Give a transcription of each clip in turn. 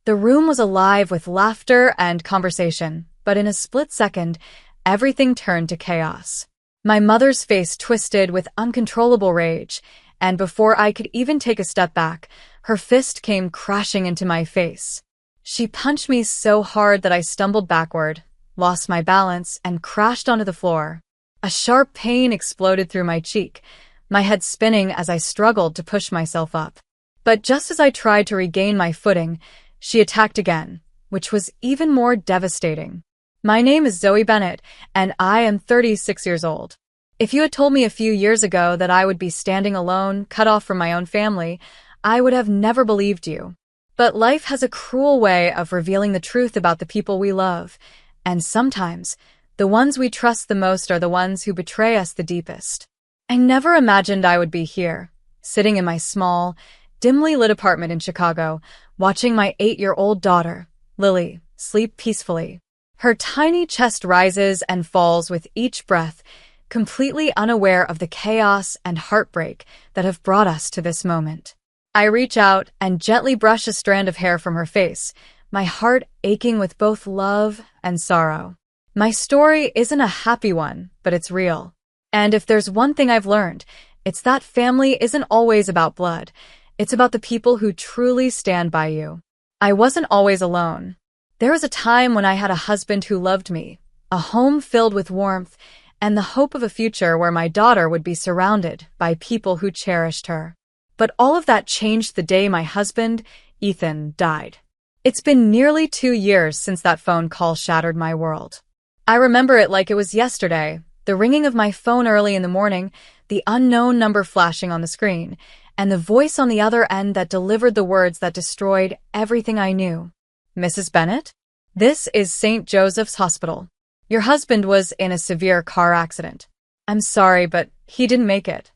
The room was alive with laughter and conversation, but in a split second, everything turned to chaos. My mother's face twisted with uncontrollable rage, and before I could even take a step back, her fist came crashing into my face. She punched me so hard that I stumbled backward, lost my balance, and crashed onto the floor. A sharp pain exploded through my cheek, my head spinning as I struggled to push myself up. But just as I tried to regain my footing, she attacked again, which was even more devastating. My name is Zoe Bennett, and I am 36 years old. If you had told me a few years ago that I would be standing alone, cut off from my own family, I would have never believed you. But life has a cruel way of revealing the truth about the people we love, and sometimes, the ones we trust the most are the ones who betray us the deepest. I never imagined I would be here, sitting in my small, dimly lit apartment in Chicago, watching my 8-year-old daughter, Lily, sleep peacefully. Her tiny chest rises and falls with each breath, completely unaware of the chaos and heartbreak that have brought us to this moment. I reach out and gently brush a strand of hair from her face, my heart aching with both love and sorrow. My story isn't a happy one, but it's real. And if there's one thing I've learned, it's that family isn't always about blood. It's about the people who truly stand by you. I wasn't always alone. There was a time when I had a husband who loved me, a home filled with warmth, and the hope of a future where my daughter would be surrounded by people who cherished her. But all of that changed the day my husband, Ethan, died. It's been nearly 2 years since that phone call shattered my world. I remember it like it was yesterday, the ringing of my phone early in the morning, the unknown number flashing on the screen, and the voice on the other end that delivered the words that destroyed everything I knew. Mrs. Bennett? This is St. Joseph's Hospital. Your husband was in a severe car accident. I'm sorry, but he didn't make it.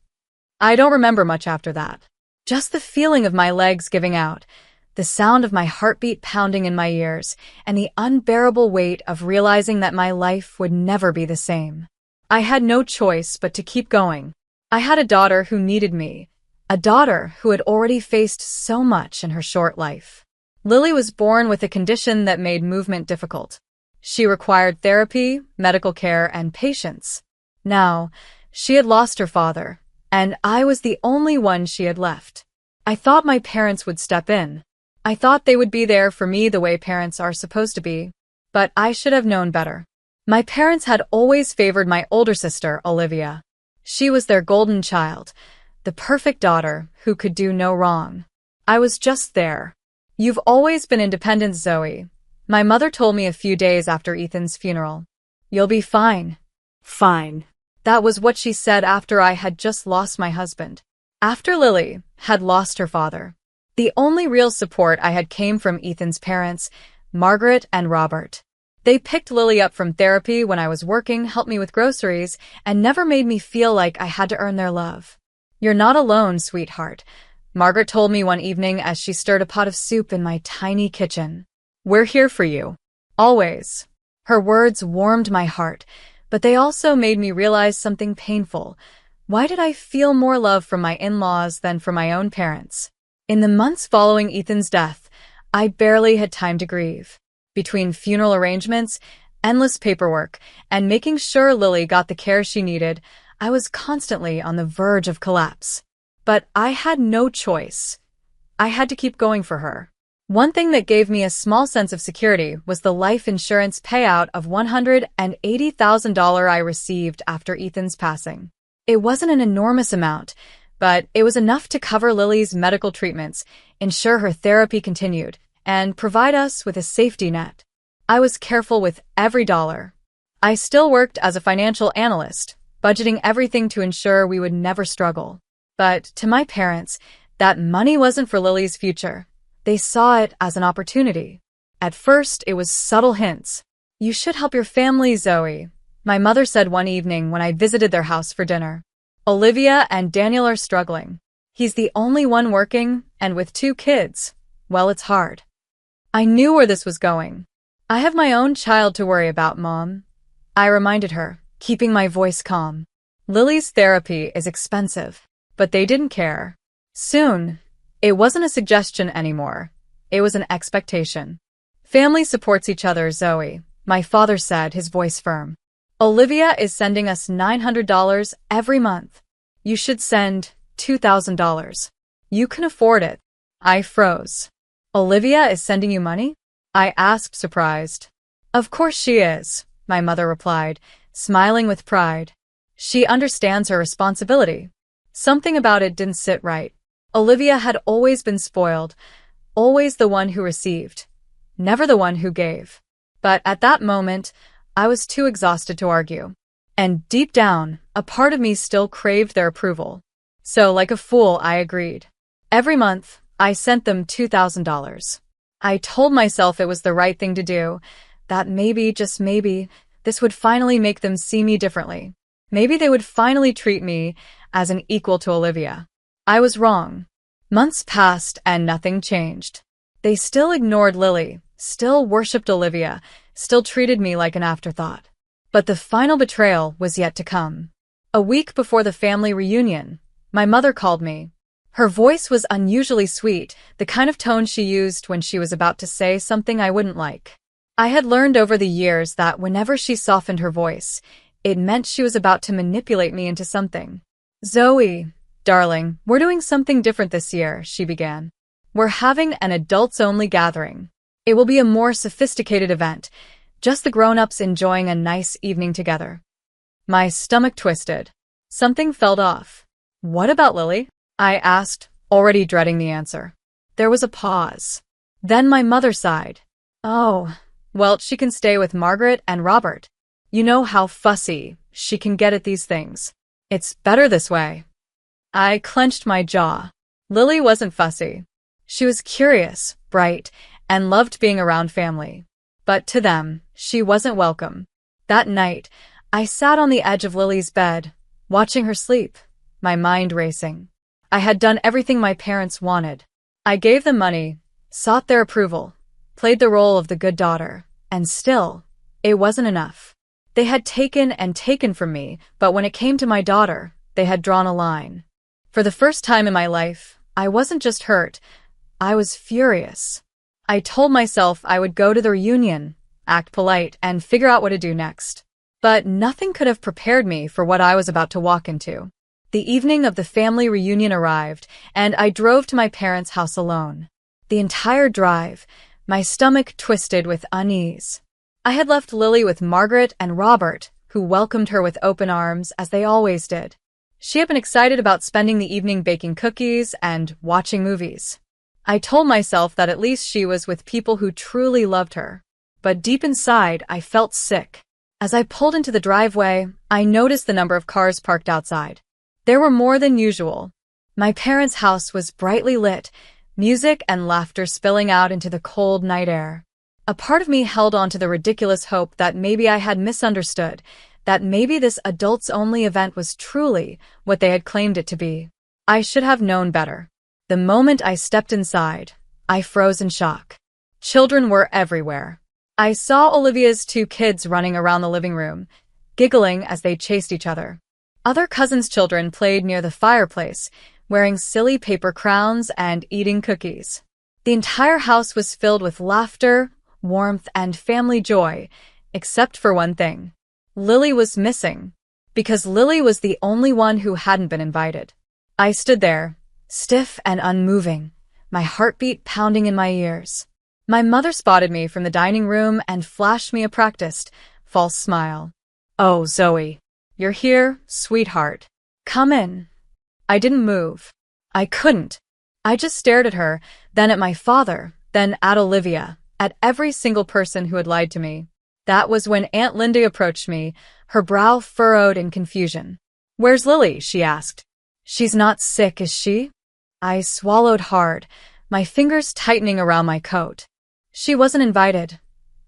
I don't remember much after that. Just the feeling of my legs giving out, the sound of my heartbeat pounding in my ears, and the unbearable weight of realizing that my life would never be the same. I had no choice but to keep going. I had a daughter who needed me, a daughter who had already faced so much in her short life. Lily was born with a condition that made movement difficult. She required therapy, medical care, and patience. Now, she had lost her father, and I was the only one she had left. I thought my parents would step in. I thought they would be there for me the way parents are supposed to be, but I should have known better. My parents had always favored my older sister, Olivia. She was their golden child, the perfect daughter who could do no wrong. I was just there. You've always been independent, Zoe. My mother told me a few days after Ethan's funeral. You'll be fine. Fine. That was what she said after I had just lost my husband. After Lily had lost her father. The only real support I had came from Ethan's parents, Margaret and Robert. They picked Lily up from therapy when I was working, helped me with groceries, and never made me feel like I had to earn their love. You're not alone, sweetheart, Margaret told me one evening as she stirred a pot of soup in my tiny kitchen. We're here for you. Always. Her words warmed my heart, but they also made me realize something painful. Why did I feel more love from my in-laws than from my own parents? In the months following Ethan's death, I barely had time to grieve. Between funeral arrangements, endless paperwork, and making sure Lily got the care she needed, I was constantly on the verge of collapse. But I had no choice. I had to keep going for her. One thing that gave me a small sense of security was the life insurance payout of $180,000 I received after Ethan's passing. It wasn't an enormous amount, but it was enough to cover Lily's medical treatments, ensure her therapy continued, and provide us with a safety net. I was careful with every dollar. I still worked as a financial analyst, budgeting everything to ensure we would never struggle. But to my parents, that money wasn't for Lily's future. They saw it as an opportunity. At first, it was subtle hints. You should help your family, Zoe, my mother said one evening when I visited their house for dinner. Olivia and Daniel are struggling. He's the only one working, and with 2 kids, well, it's hard. I knew where this was going. I have my own child to worry about, Mom. I reminded her, keeping my voice calm. Lily's therapy is expensive, but they didn't care. Soon, it wasn't a suggestion anymore. It was an expectation. Family supports each other, Zoe, my father said, his voice firm. Olivia is sending us $900 every month. You should send $2,000. You can afford it. I froze. Olivia is sending you money? I asked, surprised. Of course she is, my mother replied, smiling with pride. She understands her responsibility. Something about it didn't sit right. Olivia had always been spoiled, always the one who received, never the one who gave. But at that moment, I was too exhausted to argue. And deep down, a part of me still craved their approval. So, like a fool, I agreed. Every month, I sent them $2,000. I told myself it was the right thing to do, that maybe, just maybe, this would finally make them see me differently. Maybe they would finally treat me as an equal to Olivia. I was wrong. Months passed and nothing changed. They still ignored Lily, still worshipped Olivia, still treated me like an afterthought. But the final betrayal was yet to come. A week before the family reunion, my mother called me. Her voice was unusually sweet, the kind of tone she used when she was about to say something I wouldn't like. I had learned over the years that whenever she softened her voice, it meant she was about to manipulate me into something. Zoe, darling, we're doing something different this year, she began. We're having an adults-only gathering. It will be a more sophisticated event, just the grown-ups enjoying a nice evening together. My stomach twisted. Something felt off. What about Lily? I asked, already dreading the answer. There was a pause. Then my mother sighed. Oh, well, she can stay with Margaret and Robert. You know how fussy she can get at these things. It's better this way. I clenched my jaw. Lily wasn't fussy. She was curious, bright, and loved being around family. But to them, she wasn't welcome. That night, I sat on the edge of Lily's bed, watching her sleep, my mind racing. I had done everything my parents wanted. I gave them money, sought their approval, played the role of the good daughter, and still, it wasn't enough. They had taken and taken from me, but when it came to my daughter, they had drawn a line. For the first time in my life, I wasn't just hurt, I was furious. I told myself I would go to the reunion, act polite, and figure out what to do next. But nothing could have prepared me for what I was about to walk into. The evening of the family reunion arrived, and I drove to my parents' house alone. The entire drive, my stomach twisted with unease. I had left Lily with Margaret and Robert, who welcomed her with open arms, as they always did. She had been excited about spending the evening baking cookies and watching movies. I told myself that at least she was with people who truly loved her. But deep inside, I felt sick. As I pulled into the driveway, I noticed the number of cars parked outside. There were more than usual. My parents' house was brightly lit, music and laughter spilling out into the cold night air. A part of me held on to the ridiculous hope that maybe I had misunderstood, that maybe this adults-only event was truly what they had claimed it to be. I should have known better. The moment I stepped inside, I froze in shock. Children were everywhere. I saw Olivia's 2 kids running around the living room, giggling as they chased each other. Other cousins' children played near the fireplace, wearing silly paper crowns and eating cookies. The entire house was filled with laughter, warmth, and family joy, except for one thing. Lily was missing, because Lily was the only one who hadn't been invited. I stood there, stiff and unmoving, my heartbeat pounding in my ears. My mother spotted me from the dining room and flashed me a practiced, false smile. Oh, Zoe, you're here, sweetheart. Come in. I didn't move. I couldn't. I just stared at her, then at my father, then at Olivia, at every single person who had lied to me. That was when Aunt Linda approached me, her brow furrowed in confusion. Where's Lily? She asked. She's not sick, is she? I swallowed hard, my fingers tightening around my coat. She wasn't invited,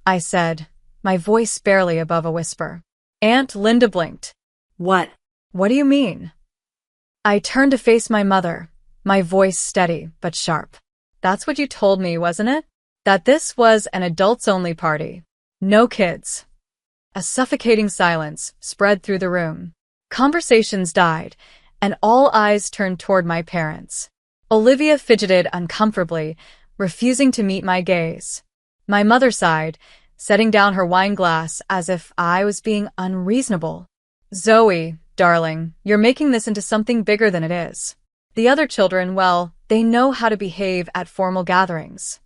I said, my voice barely above a whisper. Aunt Linda blinked. What? What do you mean? I turned to face my mother, my voice steady but sharp. That's what you told me, wasn't it? That this was an adults-only party. No kids. A suffocating silence spread through the room. Conversations died, and all eyes turned toward my parents. Olivia fidgeted uncomfortably, refusing to meet my gaze. My mother sighed, setting down her wine glass as if I was being unreasonable. Zoe, darling, you're making this into something bigger than it is. The other children, well, they know how to behave at formal gatherings.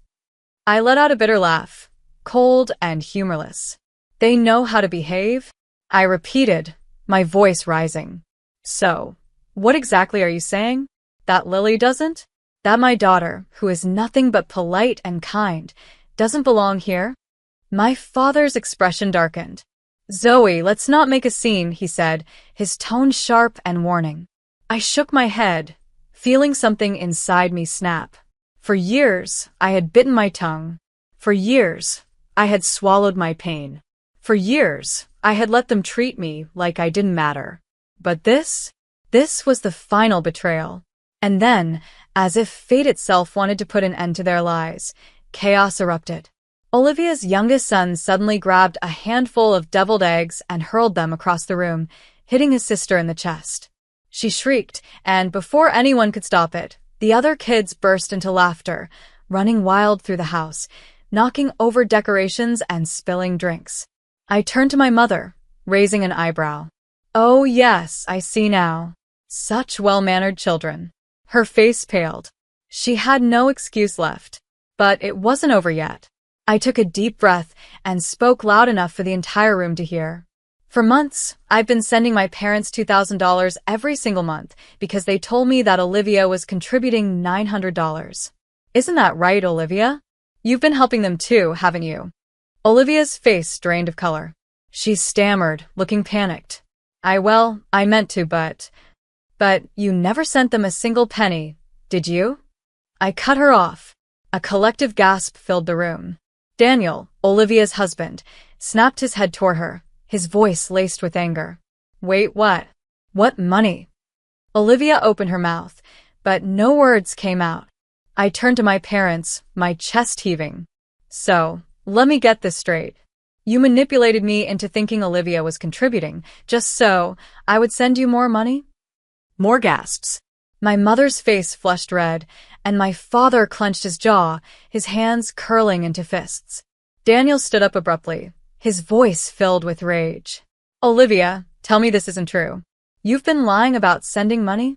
I let out a bitter laugh, cold and humorless. They know how to behave? I repeated, my voice rising. So, what exactly are you saying? That Lily doesn't? That my daughter, who is nothing but polite and kind, doesn't belong here? My father's expression darkened. Zoe, let's not make a scene, he said, his tone sharp and warning. I shook my head, feeling something inside me snap. For years, I had bitten my tongue. For years, I had swallowed my pain. For years, I had let them treat me like I didn't matter. But this was the final betrayal. And then, as if fate itself wanted to put an end to their lies, chaos erupted. Olivia's youngest son suddenly grabbed a handful of deviled eggs and hurled them across the room, hitting his sister in the chest. She shrieked, and before anyone could stop it, the other kids burst into laughter, running wild through the house, knocking over decorations and spilling drinks. I turned to my mother, raising an eyebrow. Oh yes, I see now. Such well-mannered children. Her face paled. She had no excuse left. But it wasn't over yet. I took a deep breath and spoke loud enough for the entire room to hear. For months, I've been sending my parents $2,000 every single month because they told me that Olivia was contributing $900. Isn't that right, Olivia? You've been helping them too, haven't you? Olivia's face drained of color. She stammered, looking panicked. I meant to, but you never sent them a single penny, did you? I cut her off. A collective gasp filled the room. Daniel, Olivia's husband, snapped his head toward her, his voice laced with anger. Wait, what? What money? Olivia opened her mouth, but no words came out. I turned to my parents, my chest heaving. So, let me get this straight. You manipulated me into thinking Olivia was contributing, just so I would send you more money? More gasps. My mother's face flushed red, and my father clenched his jaw, his hands curling into fists. Daniel stood up abruptly, his voice filled with rage. Olivia, tell me this isn't true. You've been lying about sending money?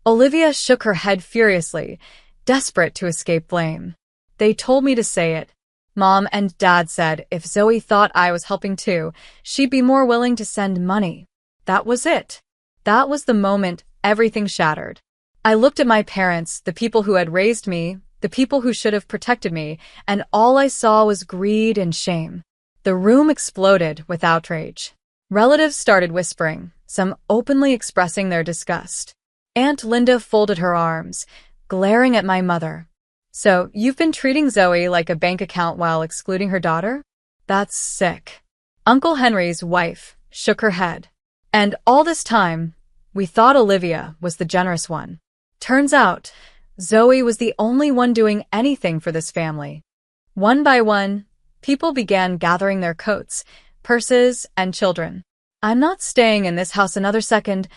Olivia shook her head furiously, desperate to escape blame. They told me to say it. Mom and Dad said if Zoe thought I was helping too, she'd be more willing to send money. That was it. That was the moment everything shattered. I looked at my parents, the people who had raised me, the people who should have protected me, and all I saw was greed and shame. The room exploded with outrage. Relatives started whispering, some openly expressing their disgust. Aunt Linda folded her arms, glaring at my mother. So, you've been treating Zoe like a bank account while excluding her daughter? That's sick. Uncle Henry's wife shook her head. And all this time, we thought Olivia was the generous one. Turns out, Zoe was the only one doing anything for this family. One by one, people began gathering their coats, purses, and children. I'm not staying in this house another second,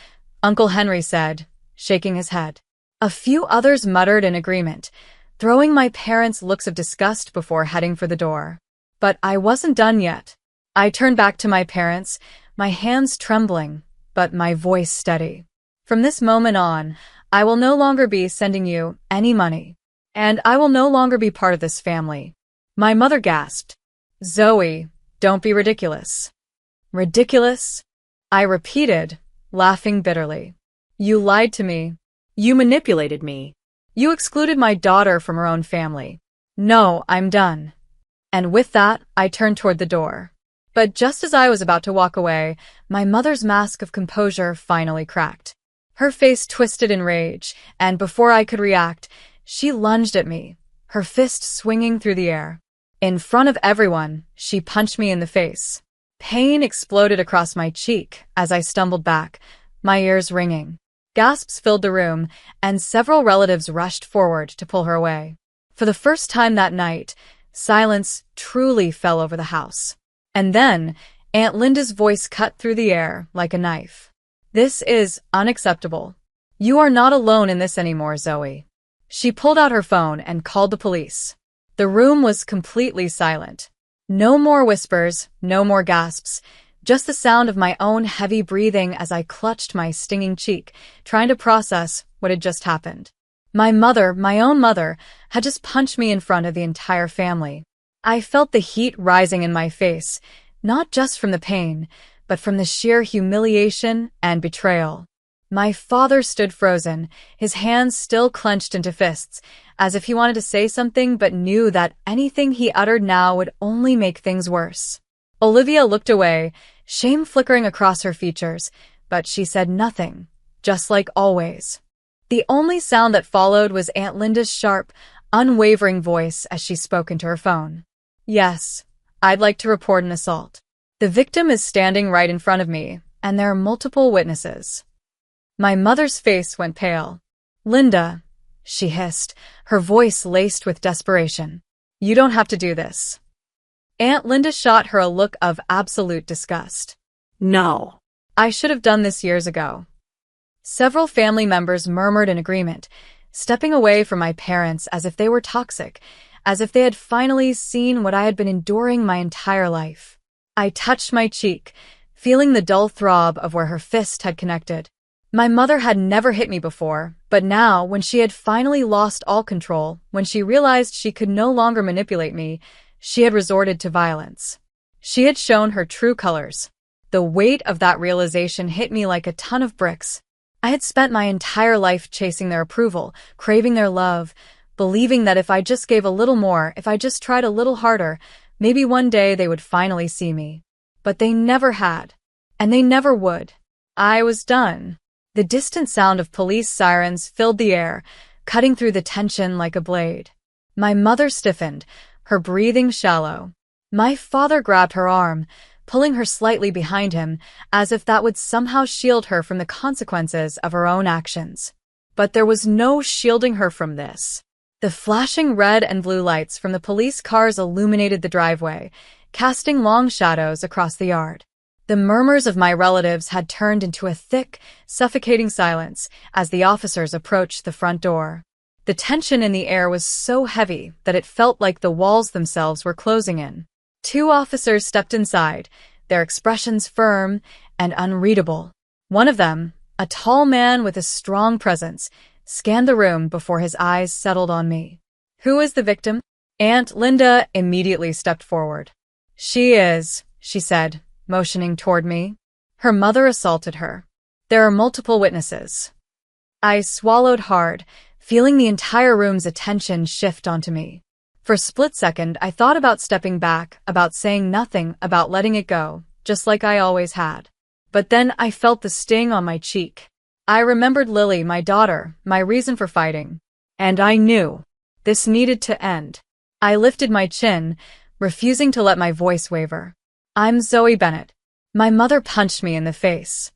Uncle Henry said, shaking his head. A few others muttered in agreement, throwing my parents looks of disgust before heading for the door. But I wasn't done yet. I turned back to my parents, my hands trembling, but my voice steady. From this moment on, I will no longer be sending you any money. And I will no longer be part of this family. My mother gasped. Zoe, don't be ridiculous. Ridiculous? I repeated, laughing bitterly. You lied to me. You manipulated me. You excluded my daughter from her own family. No, I'm done. And with that, I turned toward the door. But just as I was about to walk away, my mother's mask of composure finally cracked. Her face twisted in rage, and before I could react, she lunged at me, her fist swinging through the air. In front of everyone, she punched me in the face. Pain exploded across my cheek as I stumbled back, my ears ringing. Gasps filled the room, and several relatives rushed forward to pull her away. For the first time that night, silence truly fell over the house. And then, Aunt Linda's voice cut through the air like a knife. This is unacceptable. You are not alone in this anymore, Zoe. She pulled out her phone and called the police. The room was completely silent. No more whispers, no more gasps, just the sound of my own heavy breathing as I clutched my stinging cheek, trying to process what had just happened. My mother, my own mother, had just punched me in front of the entire family. I felt the heat rising in my face, not just from the pain, but from the sheer humiliation and betrayal. My father stood frozen, his hands still clenched into fists, as if he wanted to say something but knew that anything he uttered now would only make things worse. Olivia looked away, shame flickering across her features, but she said nothing, just like always. The only sound that followed was Aunt Linda's sharp, unwavering voice as she spoke into her phone. Yes, I'd like to report an assault. The victim is standing right in front of me, and there are multiple witnesses. My mother's face went pale. Linda, she hissed, her voice laced with desperation. You don't have to do this. Aunt Linda shot her a look of absolute disgust. No. I should have done this years ago. Several family members murmured in agreement, stepping away from my parents as if they were toxic, as if they had finally seen what I had been enduring my entire life. I touched my cheek, feeling the dull throb of where her fist had connected. My mother had never hit me before, but now, when she had finally lost all control, when she realized she could no longer manipulate me, she had resorted to violence. She had shown her true colors. The weight of that realization hit me like a ton of bricks. I had spent my entire life chasing their approval, craving their love, believing that if I just gave a little more, if I just tried a little harder, maybe one day they would finally see me. But they never had. And they never would. I was done. The distant sound of police sirens filled the air, cutting through the tension like a blade. My mother stiffened, her breathing shallow. My father grabbed her arm, pulling her slightly behind him, as if that would somehow shield her from the consequences of her own actions. But there was no shielding her from this. The flashing red and blue lights from the police cars illuminated the driveway, casting long shadows across the yard. The murmurs of my relatives had turned into a thick, suffocating silence as the officers approached the front door. The tension in the air was so heavy that it felt like the walls themselves were closing in. 2 officers stepped inside, their expressions firm and unreadable. One of them, a tall man with a strong presence, scanned the room before his eyes settled on me. Who is the victim? Aunt Linda immediately stepped forward. She is, she said, motioning toward me. Her mother assaulted her. There are multiple witnesses. I swallowed hard, feeling the entire room's attention shift onto me. For a split second, I thought about stepping back, about saying nothing, about letting it go, just like I always had. But then I felt the sting on my cheek. I remembered Lily, my daughter, my reason for fighting. And I knew. This needed to end. I lifted my chin, refusing to let my voice waver. I'm Zoe Bennett. My mother punched me in the face.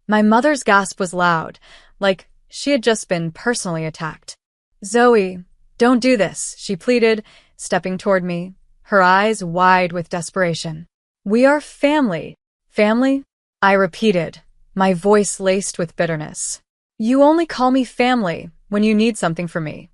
My mother's gasp was loud, like she had just been personally attacked. Zoe, don't do this, she pleaded, stepping toward me, her eyes wide with desperation. We are family. Family? I repeated, my voice laced with bitterness. You only call me family when you need something from me.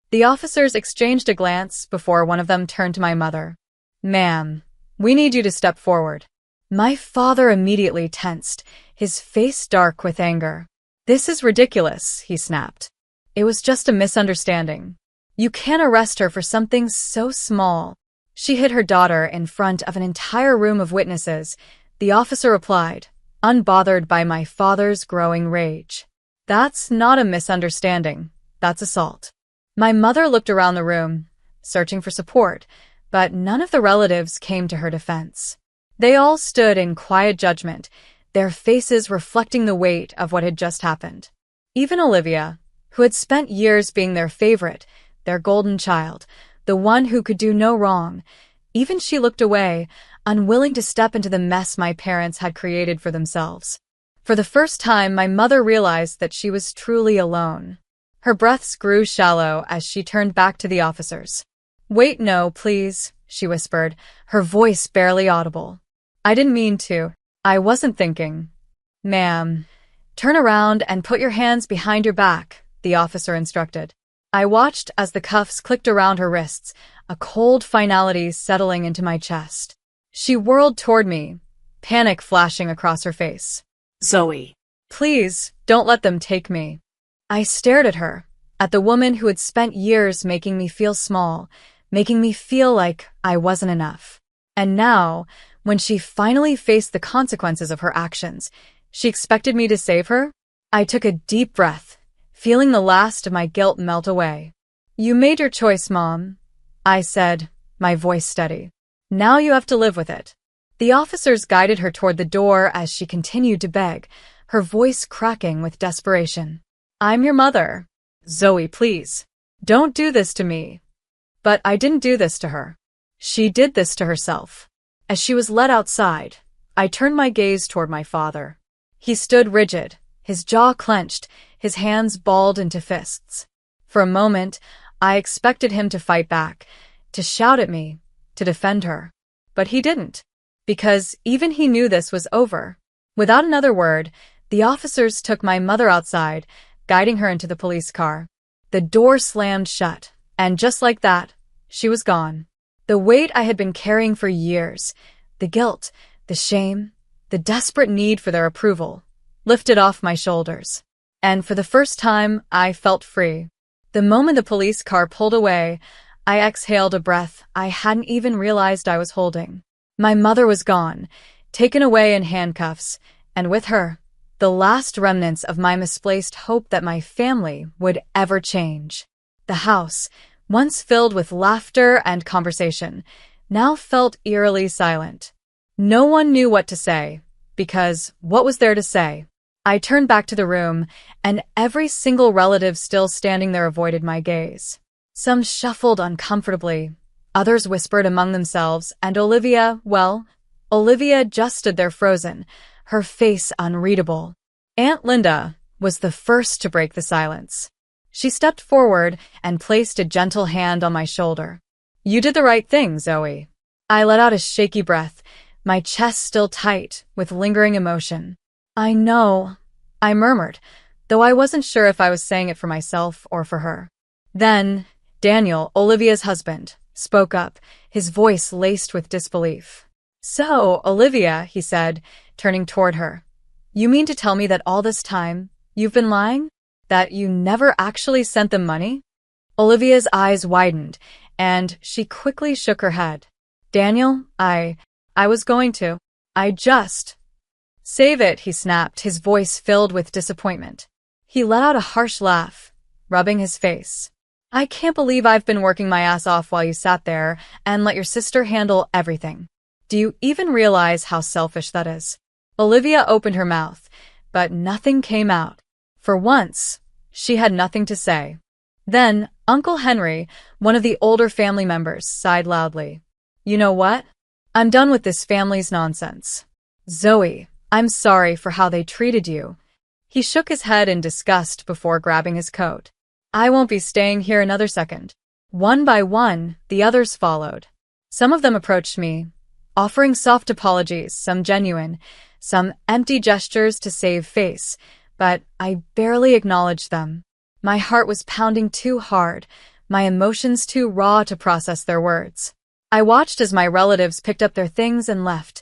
The officers exchanged a glance before one of them turned to my mother. Ma'am, we need you to step forward. My father immediately tensed, his face dark with anger. This is ridiculous, he snapped. It was just a misunderstanding. You can't arrest her for something so small. She hit her daughter in front of an entire room of witnesses, the officer replied, unbothered by my father's growing rage. That's not a misunderstanding. That's assault. My mother looked around the room, searching for support, but none of the relatives came to her defense. They all stood in quiet judgment, their faces reflecting the weight of what had just happened. Even Olivia, who had spent years being their favorite, their golden child, the one who could do no wrong, even she looked away, unwilling to step into the mess my parents had created for themselves. For the first time, my mother realized that she was truly alone. Her breaths grew shallow as she turned back to the officers. Wait, no, please, she whispered, her voice barely audible. I didn't mean to. I wasn't thinking. Ma'am, turn around and put your hands behind your back, the officer instructed. I watched as the cuffs clicked around her wrists, a cold finality settling into my chest. She whirled toward me, panic flashing across her face. Zoe. Please, don't let them take me. I stared at her, at the woman who had spent years making me feel small, making me feel like I wasn't enough. And now, when she finally faced the consequences of her actions, she expected me to save her? I took a deep breath, feeling the last of my guilt melt away. You made your choice, Mom, I said, my voice steady. Now you have to live with it. The officers guided her toward the door as she continued to beg, her voice cracking with desperation. I'm your mother. Zoe, please. Don't do this to me. But I didn't do this to her. She did this to herself. As she was led outside, I turned my gaze toward my father. He stood rigid, his jaw clenched, his hands balled into fists. For a moment, I expected him to fight back, to shout at me, to defend her. But he didn't, because even he knew this was over. Without another word, the officers took my mother outside, guiding her into the police car. The door slammed shut, and just like that, she was gone. The weight I had been carrying for years, the guilt, the shame, the desperate need for their approval, lifted off my shoulders. And for the first time, I felt free. The moment the police car pulled away, I exhaled a breath I hadn't even realized I was holding. My mother was gone, taken away in handcuffs, and with her, the last remnants of my misplaced hope that my family would ever change. The house, once filled with laughter and conversation, now felt eerily silent. No one knew what to say, because what was there to say? I turned back to the room, and every single relative still standing there avoided my gaze. Some shuffled uncomfortably, others whispered among themselves, and Olivia just stood there frozen, her face unreadable. Aunt Linda was the first to break the silence. She stepped forward and placed a gentle hand on my shoulder. You did the right thing, Zoe. I let out a shaky breath, my chest still tight with lingering emotion. I know, I murmured, though I wasn't sure if I was saying it for myself or for her. Then, Daniel, Olivia's husband, spoke up, his voice laced with disbelief. So, Olivia, he said, turning toward her, you mean to tell me that all this time, you've been lying? That you never actually sent them money? Olivia's eyes widened, and she quickly shook her head. Daniel, I was going to. Save it, he snapped, his voice filled with disappointment. He let out a harsh laugh, rubbing his face. I can't believe I've been working my ass off while you sat there and let your sister handle everything. Do you even realize how selfish that is? Olivia opened her mouth, but nothing came out. For once, she had nothing to say. Then, Uncle Henry, one of the older family members, sighed loudly. You know what? I'm done with this family's nonsense. Zoe, I'm sorry for how they treated you. He shook his head in disgust before grabbing his coat. I won't be staying here another second. One by one, the others followed. Some of them approached me, offering soft apologies, some genuine, some empty gestures to save face, but I barely acknowledged them. My heart was pounding too hard, my emotions too raw to process their words. I watched as my relatives picked up their things and left,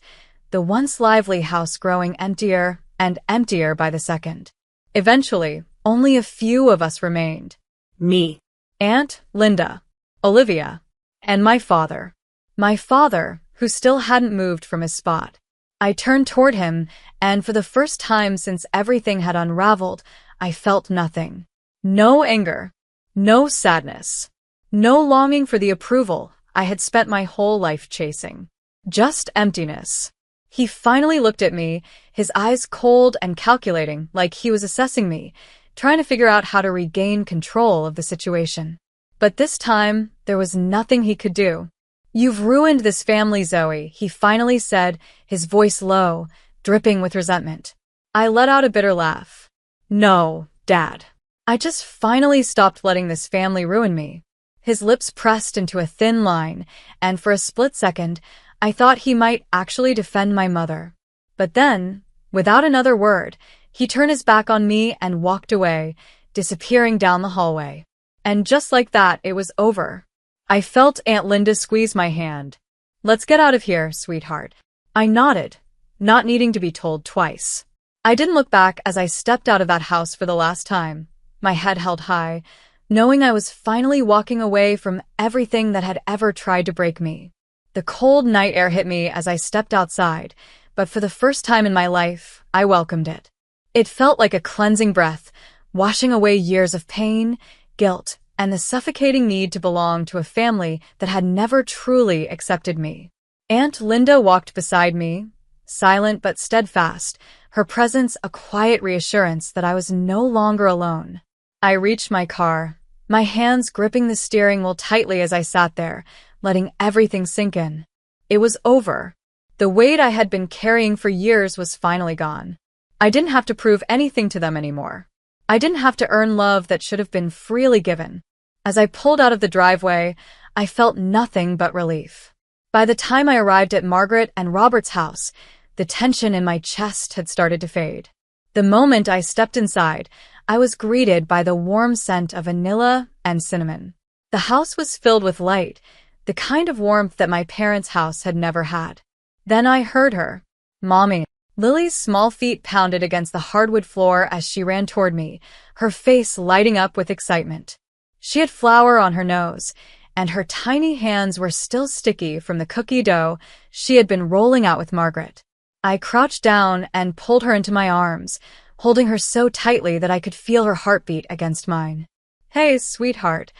the once lively house growing emptier and emptier by the second. Eventually, only a few of us remained. Me. Aunt Linda, Olivia, and my father. My father, who still hadn't moved from his spot. I turned toward him, and for the first time since everything had unraveled, I felt nothing. No anger, no sadness, no longing for the approval I had spent my whole life chasing. Just emptiness. He finally looked at me, his eyes cold and calculating, like he was assessing me, trying to figure out how to regain control of the situation. But this time, there was nothing he could do. You've ruined this family, Zoe, he finally said, his voice low, dripping with resentment. I let out a bitter laugh. No, Dad. I just finally stopped letting this family ruin me. His lips pressed into a thin line, and for a split second, I thought he might actually defend my mother. But then, without another word, he turned his back on me and walked away, disappearing down the hallway. And just like that, it was over. I felt Aunt Linda squeeze my hand. "Let's get out of here, sweetheart." I nodded, not needing to be told twice. I didn't look back as I stepped out of that house for the last time, my head held high, knowing I was finally walking away from everything that had ever tried to break me. The cold night air hit me as I stepped outside, but for the first time in my life, I welcomed it. It felt like a cleansing breath, washing away years of pain, guilt, and the suffocating need to belong to a family that had never truly accepted me. Aunt Linda walked beside me, silent but steadfast, her presence a quiet reassurance that I was no longer alone. I reached my car, my hands gripping the steering wheel tightly as I sat there, letting everything sink in. It was over. The weight I had been carrying for years was finally gone. I didn't have to prove anything to them anymore. I didn't have to earn love that should have been freely given. As I pulled out of the driveway, I felt nothing but relief. By the time I arrived at Margaret and Robert's house, the tension in my chest had started to fade. The moment I stepped inside, I was greeted by the warm scent of vanilla and cinnamon. The house was filled with light, the kind of warmth that my parents' house had never had. Then I heard her. "Mommy." Lily's small feet pounded against the hardwood floor as she ran toward me, her face lighting up with excitement. She had flour on her nose, and her tiny hands were still sticky from the cookie dough she had been rolling out with Margaret. I crouched down and pulled her into my arms, holding her so tightly that I could feel her heartbeat against mine. "Hey, sweetheart,"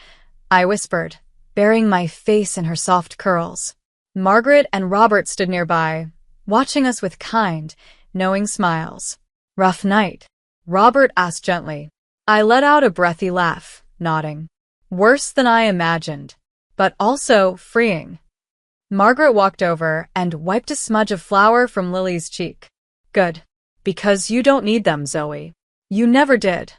I whispered, burying my face in her soft curls. Margaret and Robert stood nearby, watching us with kind, knowing smiles. "Rough night?" Robert asked gently. I let out a breathy laugh, nodding. "Worse than I imagined, but also freeing." Margaret walked over and wiped a smudge of flour from Lily's cheek. "Good. Because you don't need them, Zoe. You never did."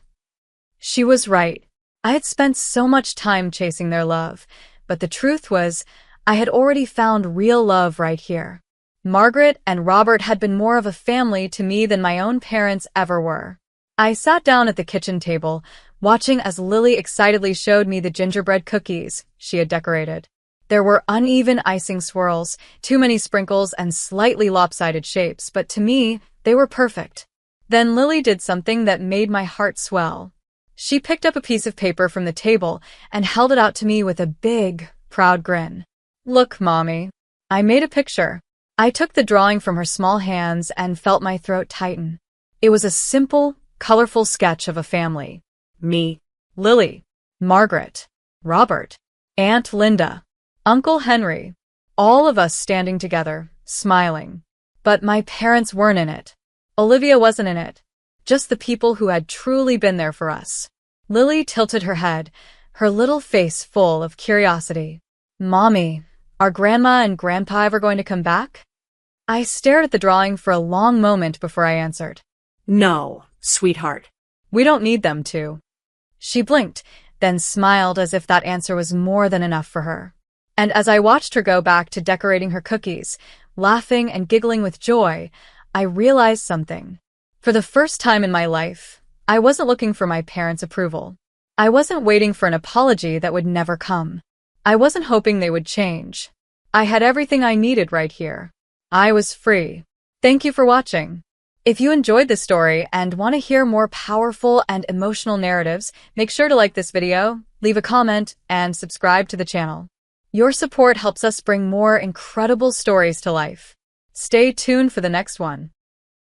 She was right. I had spent so much time chasing their love, but the truth was, I had already found real love right here. Margaret and Robert had been more of a family to me than my own parents ever were. I sat down at the kitchen table, watching as Lily excitedly showed me the gingerbread cookies she had decorated. There were uneven icing swirls, too many sprinkles, and slightly lopsided shapes, but to me, they were perfect. Then Lily did something that made my heart swell. She picked up a piece of paper from the table and held it out to me with a big, proud grin. "Look, Mommy. I made a picture." I took the drawing from her small hands and felt my throat tighten. It was a simple, colorful sketch of a family. Me, Lily, Margaret, Robert, Aunt Linda, Uncle Henry, all of us standing together, smiling. But my parents weren't in it. Olivia wasn't in it. Just the people who had truly been there for us. Lily tilted her head, her little face full of curiosity. "Mommy, are Grandma and Grandpa ever going to come back?" I stared at the drawing for a long moment before I answered. "No, sweetheart. We don't need them to." She blinked, then smiled as if that answer was more than enough for her. And as I watched her go back to decorating her cookies, laughing and giggling with joy, I realized something. For the first time in my life, I wasn't looking for my parents' approval. I wasn't waiting for an apology that would never come. I wasn't hoping they would change. I had everything I needed right here. I was free. Thank you for watching. If you enjoyed this story and want to hear more powerful and emotional narratives, make sure to like this video, leave a comment, and subscribe to the channel. Your support helps us bring more incredible stories to life. Stay tuned for the next one.